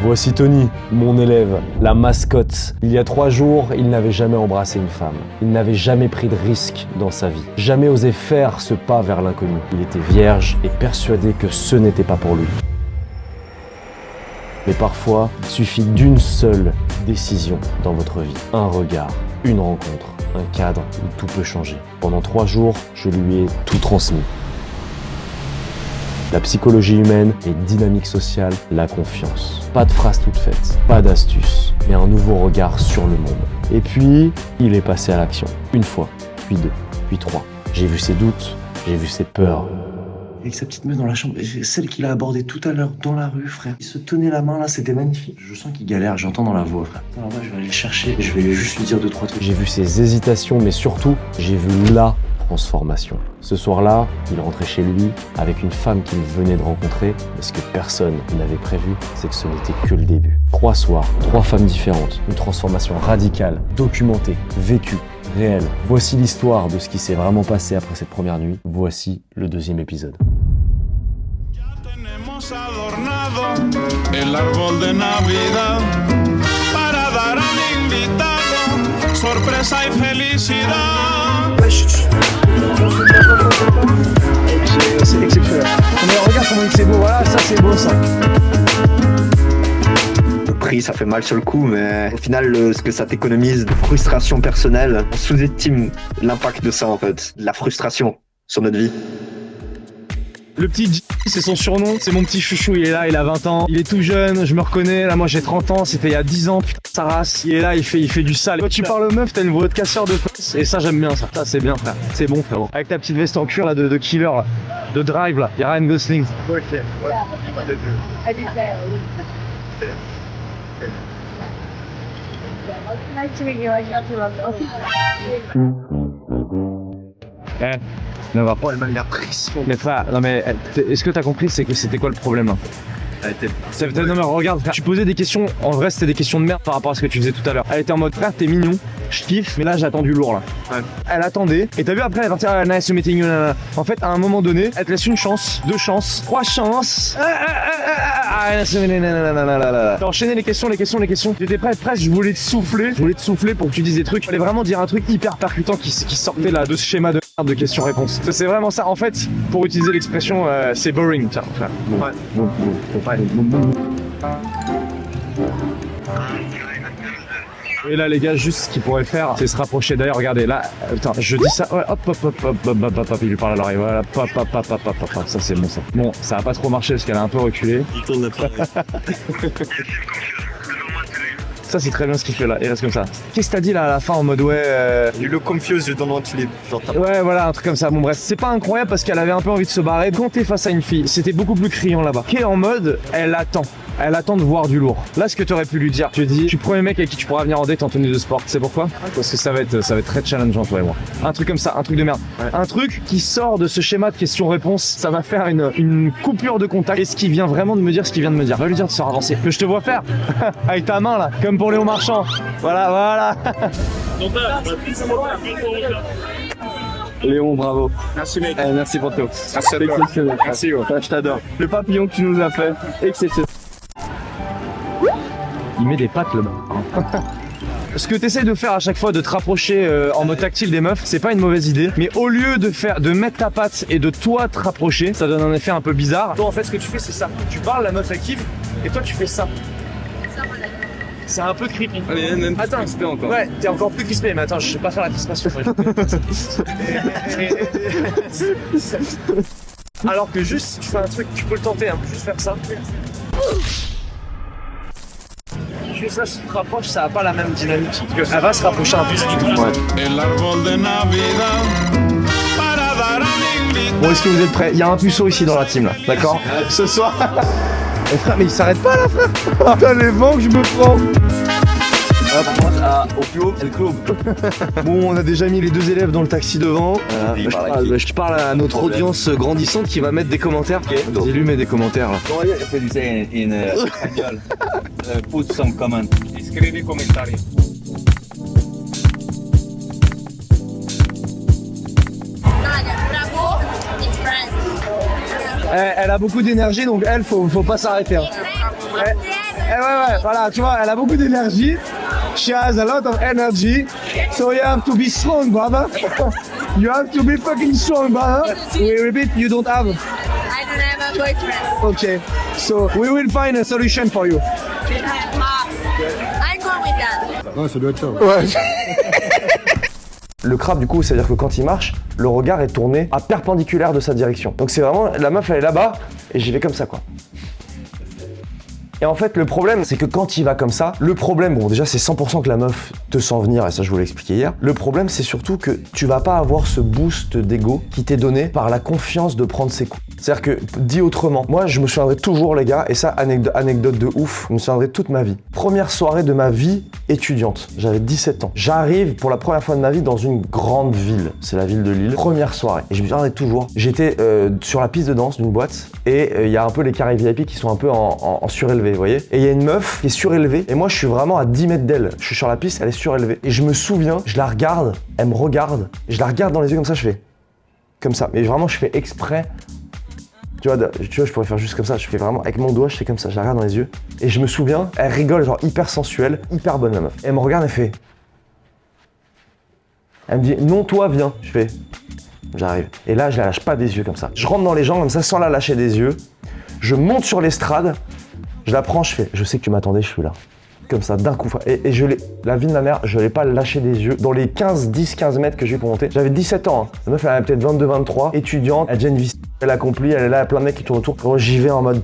Voici Tony, mon élève, la mascotte. Il y a 3 jours, il n'avait jamais embrassé une femme. Il n'avait jamais pris de risque dans sa vie. Jamais osé faire ce pas vers l'inconnu. Il était vierge et persuadé que ce n'était pas pour lui. Mais parfois, il suffit d'une seule décision dans votre vie. Un regard, une rencontre, un cadre où tout peut changer. Pendant 3 jours, je lui ai tout transmis. La psychologie humaine, les dynamiques sociales, la confiance. Pas de phrases toutes faites, pas d'astuces, mais un nouveau regard sur le monde. Et puis, il est passé à l'action. 1 fois, puis 2, puis 3. J'ai vu ses doutes, j'ai vu ses peurs. Avec sa petite meuf dans la chambre, celle qu'il a abordée tout à l'heure dans la rue, frère. Il se tenait la main là, c'était magnifique. Je sens qu'il galère, j'entends dans la voix, frère. Alors là, je vais aller le chercher, je vais juste lui dire 2-3 trucs. J'ai vu ses hésitations, mais surtout, j'ai vu la transformation. Ce soir-là, il rentrait chez lui avec une femme qu'il venait de rencontrer, mais ce que personne n'avait prévu, c'est que ce n'était que le début. 3 soirs, 3 femmes différentes, une transformation radicale, documentée, vécue, réelle. Voici l'histoire de ce qui s'est vraiment passé après cette première nuit. Voici le 2e épisode. Adornado el árbol de Navidad para dar al invitado sorpresa y felicidad. C'est exceptionnel. Mais regarde comment c'est beau, voilà, ça c'est beau ça. Le prix, ça fait mal sur le coup, mais au final, ce que ça t'économise de frustration personnelle, on sous-estime l'impact de ça en fait, de la frustration sur notre vie. Le petit G, c'est son surnom, c'est mon petit chouchou, il est là, il a 20 ans, il est tout jeune, je me reconnais, là moi j'ai 30 ans, c'était il y a 10 ans, putain sa race, il est là, il fait du sale. Quand tu parles meuf, t'as une voix de casseur de fesses, et ça j'aime bien ça, c'est bien frère, c'est bon frérot. Avec ta petite veste en cuir là de killer là, de drive là, y'a Ryan Gosling. Ok, ouais. Non, va pas. Elle m'a mis la pression. Mais frère, non mais est-ce que t'as compris c'est que c'était quoi le problème là? Non mais regarde frère, tu posais des questions, en vrai c'était des questions de merde par rapport à ce que tu faisais tout à l'heure. Elle était en mode frère t'es mignon, je kiffe, mais là j'attends du lourd là. Ouais. Elle attendait, et t'as vu après elle va dire nice meeting you, en fait à un moment donné, elle te laisse 1 chance, 2 chances, 3 chances. T'as enchaîné les questions. J'étais presque, je voulais te souffler pour que tu dises des trucs. Je voulais vraiment dire un truc hyper percutant qui sortait là de ce schéma de merde de questions-réponses. C'est vraiment ça, en fait, pour utiliser l'expression, c'est boring, tiens, frère. Ouais. Et là les gars, juste ce qu'ils pourraient faire, c'est se rapprocher. D'ailleurs, regardez, là, putain, je dis ça, ouais, hop, il lui parle à l'oreille, voilà, ça c'est bon ça. Bon, ça a pas trop marché parce qu'elle a un peu reculé. Il tourne la tête. Ça c'est très bien ce qu'il fait là, il reste comme ça. Qu'est-ce que t'as dit là à la fin en mode ouais You look confused, you don't want to leave. Ouais voilà, un truc comme ça, bon bref. C'est pas incroyable parce qu'elle avait un peu envie de se barrer. Quand t'es face à une fille, c'était beaucoup plus criant là-bas. Qui est en mode, elle attend de voir du lourd. Là, ce que t'aurais pu lui dire, tu dis, je suis le premier mec avec qui tu pourras venir en date en tenue de sport. C'est pourquoi? Parce que ça va être très challengeant, toi et moi. Un truc comme ça, un truc de merde. Ouais. Un truc qui sort de ce schéma de questions-réponses, ça va faire une coupure de contact. Et ce qui vient vraiment de me dire ce qu'il vient de me dire. Va lui dire de se avancer. Que je te vois faire. Avec ta main là, comme pour Léon Marchand. Voilà. Léon, bravo. Merci mec. Merci pour tout. Merci à toi. Merci, ouais. Je t'adore. Le papillon que tu nous as fait, exceptionnel. Il met des pattes le bas. Ce que tu essaies de faire à chaque fois, de te rapprocher en mode tactile des meufs, c'est pas une mauvaise idée. Mais au lieu de mettre ta patte et de toi te rapprocher, ça donne un effet un peu bizarre. Toi en fait ce que tu fais c'est ça. Tu parles, la meuf elle kiffe, et toi tu fais ça. C'est un peu creepy. Allez, attends, crispé encore. Ouais, t'es encore plus crispé, mais attends, je sais pas faire la crispation. Alors que juste, tu fais un truc, tu peux le tenter, hein, juste faire ça. Juste ça, si tu te rapproches, ça a pas la même dynamique. Elle va se rapprocher un peu si tu te ouais. Bon, est-ce que vous êtes prêts? Il y a un puceau ici dans la team là, d'accord? Ce soir. Eh frère, mais il s'arrête pas là, frère! Putain, les vents que je me prends! Au club, El Club. Bon, on a déjà mis les 2 élèves dans le taxi devant. Je parle à notre audience grandissante qui va mettre des commentaires. Vas-y, lui met des commentaires là. Comment je peux dire en espagnol? Put some comment. Escribe comentario. Elle a beaucoup d'énergie, donc elle, faut pas s'arrêter. Hein. ouais, voilà, tu vois, elle a beaucoup d'énergie. She has a lot of energy. So you have to be strong, brother. You have to be fucking strong, brother. We repeat, you don't have. I don't have a boyfriend. Okay. So we will find a solution for you. I go with that. Ouais. Le crabe, du coup, c'est-à-dire que quand il marche, le regard est tourné à perpendiculaire de sa direction. Donc c'est vraiment, la meuf elle est là-bas et j'y vais comme ça quoi. Et en fait, le problème, c'est que quand il va comme ça, le problème, bon déjà c'est 100% que la meuf te sent venir, et ça je vous l'ai expliqué hier. Le problème, c'est surtout que tu vas pas avoir ce boost d'ego qui t'est donné par la confiance de prendre ses coups. C'est-à-dire que, dit autrement, moi je me souviendrai toujours les gars, et ça, anecdote de ouf, je me souviendrai toute ma vie. Première soirée de ma vie étudiante, j'avais 17 ans. J'arrive pour la première fois de ma vie dans une grande ville, c'est la ville de Lille. Première soirée, et je me souviendrai toujours, j'étais sur la piste de danse d'une boîte, et il y a un peu les carrés VIP qui sont un peu en surélevé. Vous voyez, et il y a une meuf qui est surélevée et moi je suis vraiment à 10 mètres d'elle. Je suis sur la piste, elle est surélevée. Et je me souviens, je la regarde, elle me regarde, et je la regarde dans les yeux comme ça, je fais comme ça. Mais vraiment, je fais exprès. Tu vois, je pourrais faire juste comme ça. Je fais vraiment avec mon doigt, je fais comme ça, je la regarde dans les yeux. Et je me souviens, elle rigole, genre hyper sensuelle, hyper bonne la meuf. Et elle me regarde, elle fait. Elle me dit non, toi, viens. Je fais. J'arrive. Et là, je la lâche pas des yeux comme ça. Je rentre dans les gens comme ça sans la lâcher des yeux. Je monte sur l'estrade. Je la prends, je fais, je sais que tu m'attendais, je suis là. Comme ça, d'un coup. Et je l'ai, la vie de ma mère, je l'ai pas lâché des yeux. Dans les 10-15 mètres que j'ai eu pour monter, j'avais 17 ans. Hein. La meuf, elle avait peut-être 22-23, étudiante, elle a déjà une vie, elle accomplie, elle est là, il y a plein de mecs qui tournent autour. Moi, j'y vais en mode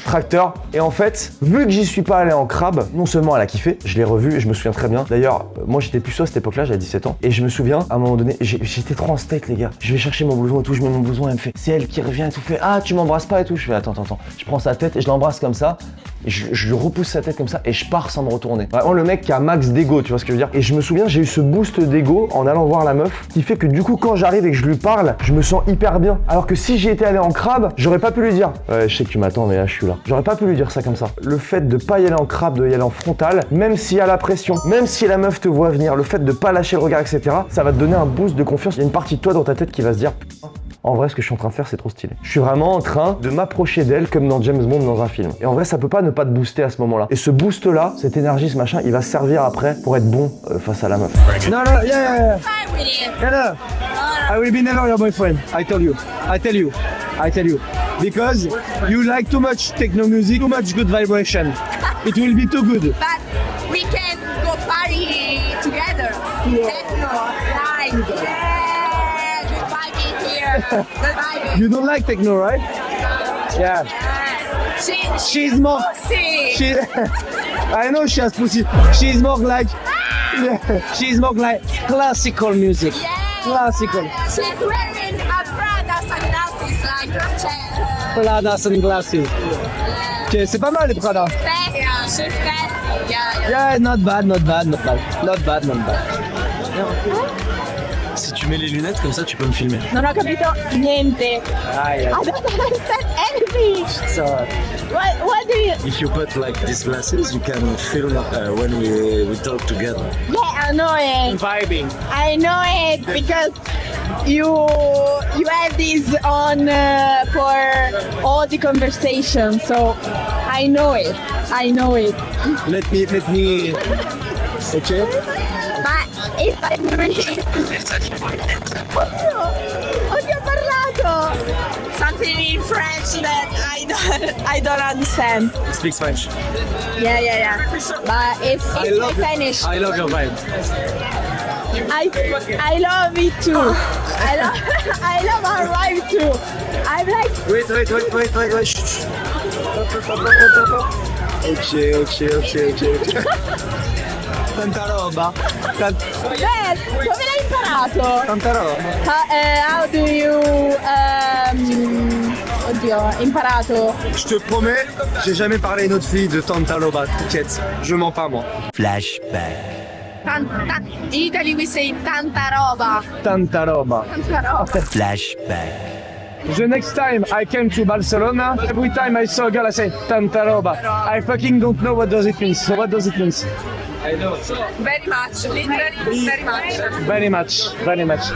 tracteur. Et en fait, vu que j'y suis pas allé en crabe, non seulement elle a kiffé, je l'ai revu et je me souviens très bien. D'ailleurs, moi j'étais puceau à cette époque-là, j'avais 17 ans. Et je me souviens, à un moment donné, j'étais trop en steak, les gars. Je vais chercher mon blouson et tout, je mets mon blouson, elle me fait, c'est elle qui revient et tout, fait, ah, tu m'embrasses pas et tout. Je fais, attends. Je prends sa tête et je l'embrasse comme ça. Et je repousse sa tête comme ça et je pars sans me retourner. Vraiment le mec qui a max d'ego, tu vois ce que je veux dire. Et je me souviens, j'ai eu ce boost d'ego en allant voir la meuf qui fait que du coup quand j'arrive et que je lui parle, je me sens hyper bien. Alors que si j'y étais allé en crabe, j'aurais pas pu lui dire ouais, je sais que tu m'attends mais là je suis là. J'aurais pas pu lui dire ça comme ça. Le fait de pas y aller en crabe, de y aller en frontal, même s'il y a la pression, même si la meuf te voit venir, le fait de pas lâcher le regard, etc., ça va te donner un boost de confiance. Il y a une partie de toi dans ta tête qui va se dire putain, en vrai, ce que je suis en train de faire, c'est trop stylé. Je suis vraiment en train de m'approcher d'elle comme dans James Bond dans un film. Et en vrai, ça peut pas ne pas te booster à ce moment-là. Et ce boost-là, cette énergie, ce machin, il va servir après pour être bon face à la meuf. No, yeah. Fine with it. No. I will be never your boyfriend. I tell you. Because you like too much techno music, too much good vibration. It will be too good. But we can go party together. Techno, like, yeah, good vibing here. Good vibing. You don't like techno, right? Yeah. She's more. Pussy. I know she has pussy. She's more like classical music. Yeah. Classical. She's wearing a Prada sunglasses like Prada sunglasses. Ok, c'est pas mal les Prada. Fancy. She's fancy. Yeah. Yeah, not bad. Si tu mets les lunettes comme ça, tu peux me filmer. Non ho capito niente. I don't understand anything. So, What do you? if you put like these glasses, you can film when we talk together. Yeah, I know it. Vibing. I know it because you have this on for all the conversation, so I know it. Let me. Okay. Ma if I ho parlato something in French that I don't understand. Speak French. Yeah. But if I finish, I love your vibe. I love it too. I love our vibe too. I'm like Wait. Shh. Okay. Tanta roba. dove l'hai imparato? Tanta roba. How do you imparato? Je te promets, j'ai jamais parlé à une autre fille de tanta roba. T'inquiète, je mens pas moi. In Italy we say tanta roba. Tanta roba. The next time I came to Barcelona, every time I saw a girl, I say tanta roba. I fucking don't know what does it mean. So what does it mean? Very much, literally very much. Very much.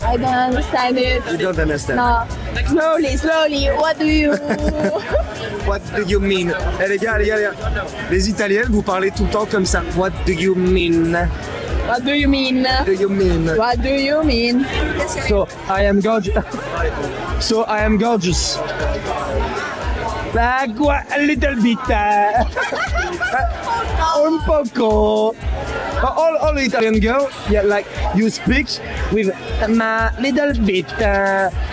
I don't understand it. You don't understand. No. Slowly. What do you What do you mean? Eh les gars, les Italiennes, vous parlez tout le temps comme ça. What do you mean? What do you mean? What do you mean? What do you mean? So I am gorgeous. So I am gorgeous. Like what? A little bit. Un poco. All Italian girl, yeah, like you speak with ma little bit,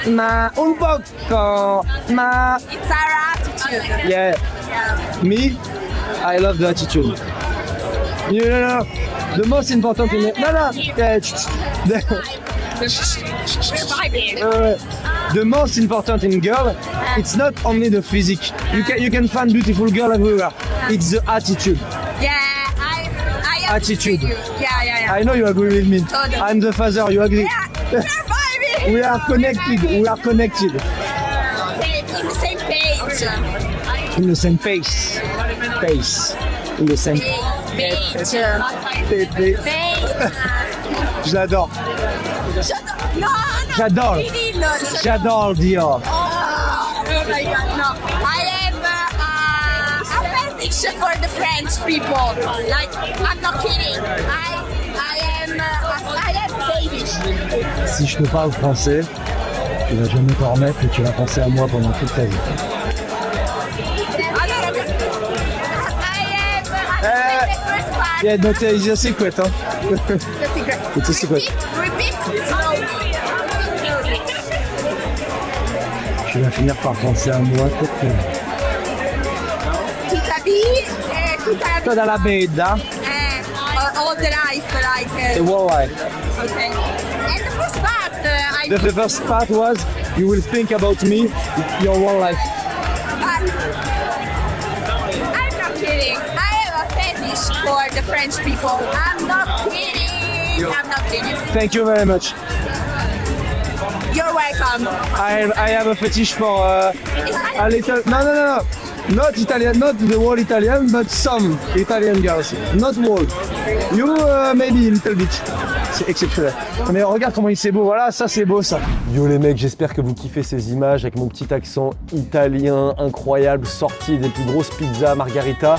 ma un poco, ma. It's our attitude. Yeah. Me, I love the attitude. You know, the most important in it. No. The most important in girl, it's not only the physique. You can find beautiful girl everywhere. It's the attitude. Yeah, I Attitude. agree with you. Yeah. I know you agree with me. Totally. I'm the father. You agree? Yeah, we're vibing. We are connected. We are connected. In the same page. In the same pace. In the same. Page. Je l'adore. No. J'adore. Really, no. J'adore Dior. Oh my god, no. I have a fetish for the French people. Like, I'm not kidding. I am Danish. Si je te parle français, tu vas jamais t'en remettre et tu vas penser à moi pendant toute ta vie. Yeah, no, it's a secret, hein. It's a secret. Repeat slowly. Tu vas finir par penser à moi toute ta vie. Tutta vie, Toda la vita all the life, like. e worldwide. Okay. And the first part, I. The first part was you will think about me your whole life. I'm not kidding. I have a fetish for the French people. I'm not kidding. I'm not kidding. Thank you very much. You're welcome. I have a fetish for a little. No. Not Italian, not the whole Italian, but some Italian girls. Not all. You maybe a little bit. C'est exceptionnel. Mais regarde comment il c'est beau. Voilà, ça c'est beau ça. Yo les mecs, j'espère que vous kiffez ces images avec mon petit accent italien incroyable sorti des plus grosses pizzas margarita.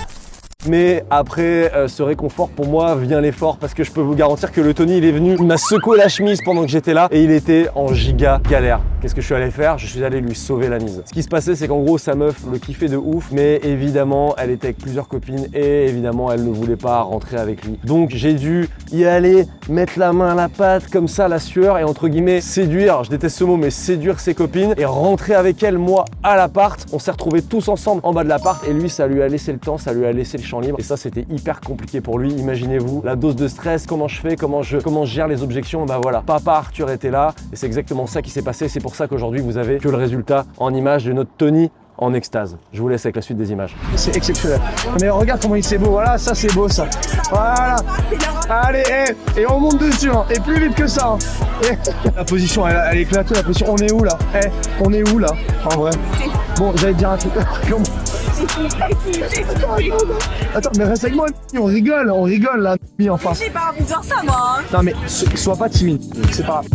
Mais après ce réconfort, pour moi vient l'effort, parce que je peux vous garantir que le Tony il est venu, il m'a secoué la chemise pendant que j'étais là et il était en giga galère. Qu'est-ce que je suis allé faire? Je suis allé lui sauver la mise. Ce qui se passait, c'est qu'en gros sa meuf le kiffait de ouf, mais évidemment elle était avec plusieurs copines et évidemment elle ne voulait pas rentrer avec lui. Donc j'ai dû y aller, mettre la main à la pâte comme ça, la sueur, et entre guillemets séduire, je déteste ce mot, mais séduire ses copines et rentrer avec elle, moi, à l'appart. On s'est retrouvés tous ensemble en bas de l'appart et lui ça lui a laissé le temps, ça lui a laissé le champ libre. Et ça c'était hyper compliqué pour lui. Imaginez-vous la dose de stress, comment je fais, comment je gère les objections. Bah voilà, papa Arthur était là et c'est exactement ça qui s'est passé. C'est pour ça qu'aujourd'hui vous avez que le résultat en image de notre Tony en extase. Je vous laisse avec la suite des images. C'est exceptionnel. Mais regarde comment il c'est beau. Voilà, ça c'est beau ça. Voilà. Allez, et on monte dessus, hein. Et plus vite que ça. Hein. La position, elle est éclatée, la position. On est où là? On est où là? En vrai. Bon, j'allais te dire un truc. Attends, mais reste avec moi, on rigole là, enfin. J'ai pas envie de dire ça, moi. Hein. Non mais, sois pas timide, c'est pas grave.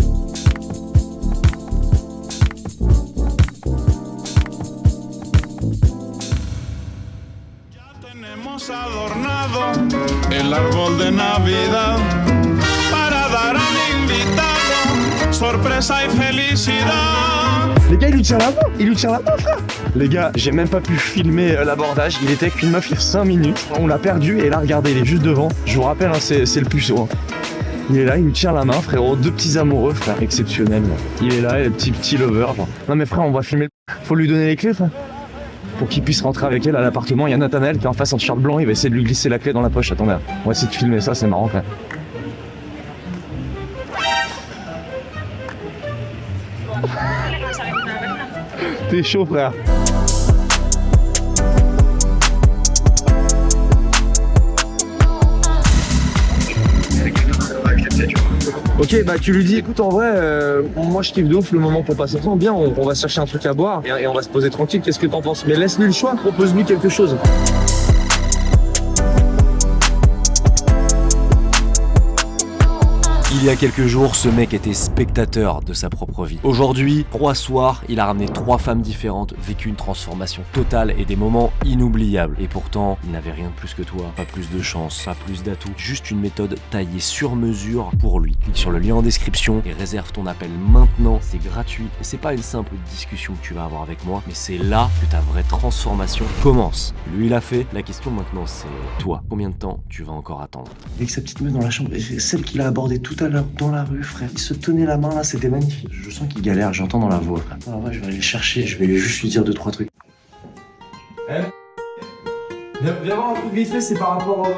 Tenemos adornado el árbol de Navidad para dar al invitado sorpresa y felicidad. Les gars, il lui tient la main, frère. Les gars, j'ai même pas pu filmer l'abordage. Il était avec une meuf il y a 5 minutes. On l'a perdu et là, regardez, il est juste devant. Je vous rappelle, hein, c'est le puceau. Hein. Il est là, il lui tient la main, frérot. 2 petits amoureux, frère, exceptionnel. Il est là, le petit lover. Genre. Non mais frère, on va filmer. Faut lui donner les clés, frère. Pour qu'il puisse rentrer avec elle à l'appartement. Il y a Nathanaël qui est en face en t-shirt blanc. Il va essayer de lui glisser la clé dans la poche. Attendez, on va essayer de filmer ça, c'est marrant quand même. T'es chaud, frère. Ok, bah tu lui dis, écoute, en vrai, moi je kiffe de ouf le moment pour passer ensemble. Bien, on va chercher un truc à boire et on va se poser tranquille. Qu'est-ce que t'en penses? Mais laisse-lui le choix, propose-lui quelque chose. Il y a quelques jours, ce mec était spectateur de sa propre vie. Aujourd'hui, 3 soirs, il a ramené 3 femmes différentes, vécu une transformation totale et des moments inoubliables. Et pourtant, il n'avait rien de plus que toi, pas plus de chance, pas plus d'atouts, juste une méthode taillée sur mesure pour lui. Clique sur le lien en description et réserve ton appel maintenant, c'est gratuit. Et c'est pas une simple discussion que tu vas avoir avec moi, mais c'est là que ta vraie transformation commence. Lui, il a fait, la question maintenant c'est toi. Combien de temps tu vas encore attendre? Avec sa petite meuf dans la chambre, et celle qu'il a abordée tout à l'heure dans la rue, frère. Il se tenait la main là, c'était magnifique. Je sens qu'il galère, j'entends dans la voix, frère. Alors ouais, je vais aller le chercher, je vais juste lui dire 2-3 trucs. Viens voir un truc vite fait, c'est par rapport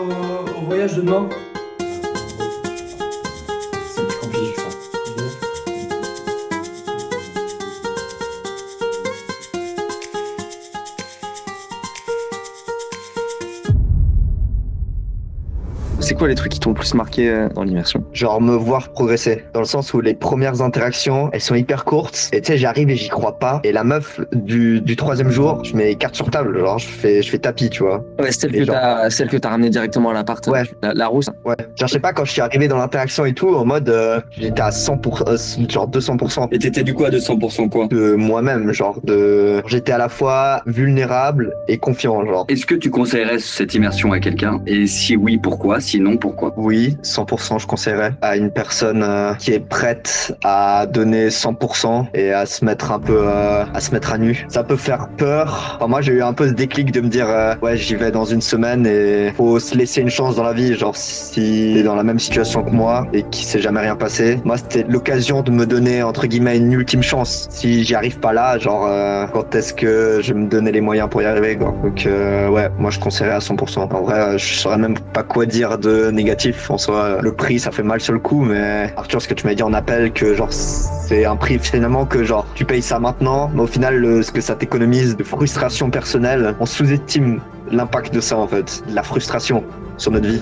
au voyage de demain. C'est plus compliqué que ça. C'est quoi les trucs qui t'ont le plus marqué dans l'immersion? Genre me voir progresser, dans le sens où les premières interactions, elles sont hyper courtes, et tu sais, j'arrive et j'y crois pas, et la meuf du 3e jour, je mets carte sur table, genre je fais tapis, tu vois. Ouais, celle que t'as ramenée directement à l'appart. Ouais. La rousse. Ouais. Genre je sais pas, quand je suis arrivé dans l'interaction et tout, en mode, j'étais à 100%, genre 200%. Et t'étais du coup à 200% quoi? De moi-même, j'étais à la fois vulnérable et confiant, genre. Est-ce que tu conseillerais cette immersion à quelqu'un? Et si oui, pourquoi? Sinon, pourquoi? Oui, 100% je conseillerais à une personne qui est prête à donner 100% et à se mettre un peu à se mettre à nu. Ça peut faire peur. Enfin, moi j'ai eu un peu ce déclic de me dire ouais, j'y vais dans une semaine et faut se laisser une chance dans la vie, genre si t'es dans la même situation que moi et qu'il s'est jamais rien passé. Moi c'était l'occasion de me donner entre guillemets une ultime chance. Si j'y arrive pas là, genre quand est-ce que je vais me donner les moyens pour y arriver quoi. Donc ouais, moi je conseillerais à 100%. En vrai, je saurais même pas quoi dire de négatif. En soi, le prix ça fait mal sur le coup, mais Arthur, ce que tu m'as dit en appel, que genre c'est un prix finalement que genre tu payes ça maintenant, mais au final ce que ça t'économise de frustration personnelle, on sous-estime l'impact de ça en fait, de la frustration sur notre vie.